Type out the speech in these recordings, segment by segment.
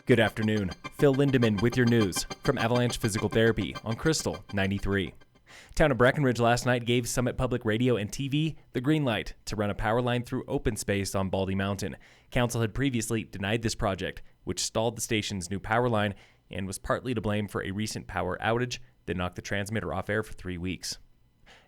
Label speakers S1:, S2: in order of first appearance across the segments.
S1: Good afternoon. Phil Lindemann with your news from Avalanche Physical Therapy on Krystal 93. Town of Breckenridge last night gave Summit Public Radio and TV the green light to run a power line through open space on Baldy Mountain. Council had previously denied this project, which stalled the station's new power line and was partly to blame for a recent power outage that knocked the transmitter off air for 3 weeks.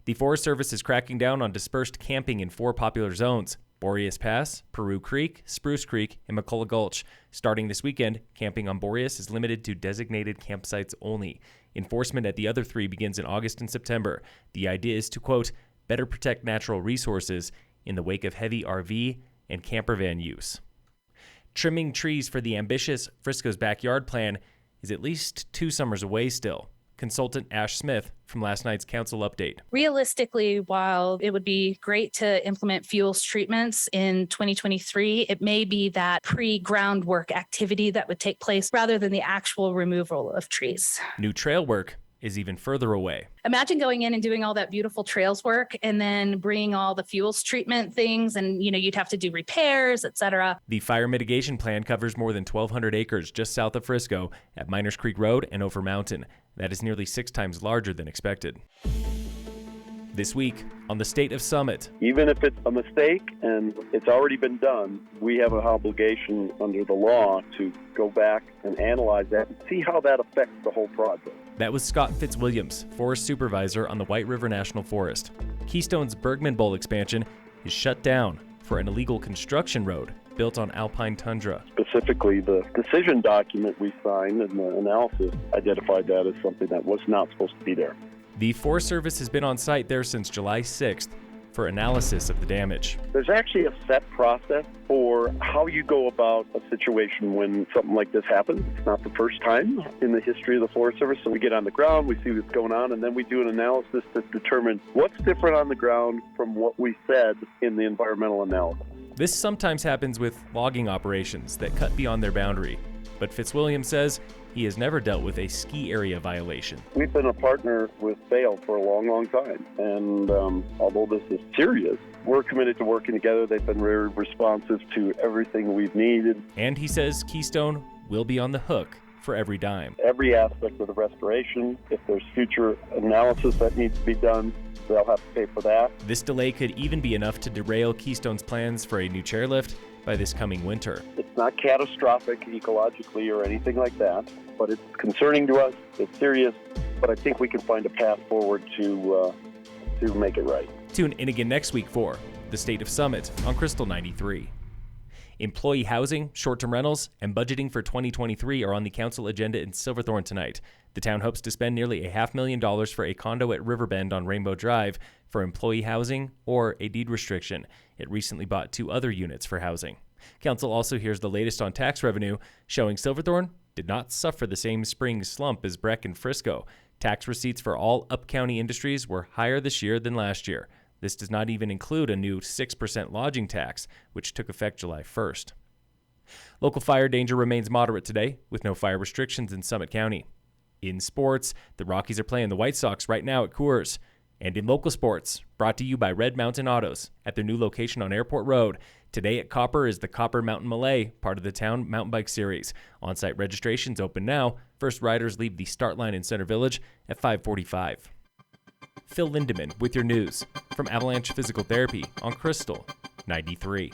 S1: The Forest Service is cracking down on dispersed camping in 4 popular zones: Boreas Pass, Peru Creek, Spruce Creek, and McCullough Gulch. Starting this weekend, camping on Boreas is limited to designated campsites only. Enforcement at the other 3 begins in August and September. The idea is to, quote, better protect natural resources in the wake of heavy RV and camper van use. Trimming trees for the ambitious Frisco's backyard plan is at least 2 summers away still. Consultant Ash Smith from last night's council update.
S2: Realistically, while it would be great to implement fuels treatments in 2023, it may be that pre-groundwork activity that would take place rather than the actual removal of trees.
S1: New trail work is even further away.
S2: Imagine going in and doing all that beautiful trails work and then bringing all the fuels treatment things and, you'd have to do repairs, etc.
S1: The fire mitigation plan covers more than 1,200 acres just south of Frisco at Miners Creek Road and Over Mountain. That is nearly 6 times larger than expected. This week on the State of Summit.
S3: Even if it's a mistake and it's already been done, we have an obligation under the law to go back and analyze that and see how that affects the whole project.
S1: That was Scott Fitzwilliams, Forest Supervisor on the White River National Forest. Keystone's Bergman Bowl expansion is shut down for an illegal construction road built on alpine tundra.
S3: Specifically, the decision document we signed and the analysis identified that as something that was not supposed to be there.
S1: The Forest Service has been on site there since July 6th for analysis of the damage.
S3: There's actually a set process for how you go about a situation when something like this happens. It's not the first time in the history of the Forest Service. So we get on the ground, we see what's going on, and then we do an analysis to determine what's different on the ground from what we said in the environmental analysis.
S1: This sometimes happens with logging operations that cut beyond their boundary, but Fitzwilliams says he has never dealt with a ski area violation.
S3: We've been a partner with Vail for a long, long time, and although this is serious, we're committed to working together. They've been very responsive to everything we've needed.
S1: And he says Keystone will be on the hook for every dime.
S3: Every aspect of the restoration, if there's future analysis that needs to be done, they'll have to pay for that.
S1: This delay could even be enough to derail Keystone's plans for a new chairlift by this coming winter.
S3: It's not catastrophic ecologically or anything like that, but it's concerning to us. It's serious, but I think we can find a path forward to make it right.
S1: Tune in again next week for the State of Summit on Krystal 93. Employee housing, short-term rentals, and budgeting for 2023 are on the council agenda in Silverthorne tonight. The town hopes to spend nearly $500,000 for a condo at Riverbend on Rainbow Drive for employee housing or a deed restriction. It recently bought 2 other units for housing. Council also hears the latest on tax revenue, showing Silverthorne did not suffer the same spring slump as Breck and Frisco. Tax receipts for all up-county industries were higher this year than last year. This does not even include a new 6% lodging tax, which took effect July 1st. Local fire danger remains moderate today, with no fire restrictions in Summit County. In sports, the Rockies are playing the White Sox right now at Coors. And in local sports, brought to you by Red Mountain Autos at their new location on Airport Road. Today at Copper is the Copper Mountain Malay, part of the Town Mountain Bike Series. On-site registration's open now. First riders leave the start line in Center Village at 5:45. Phil Lindemann with your news from Avalanche Physical Therapy on Krystal 93.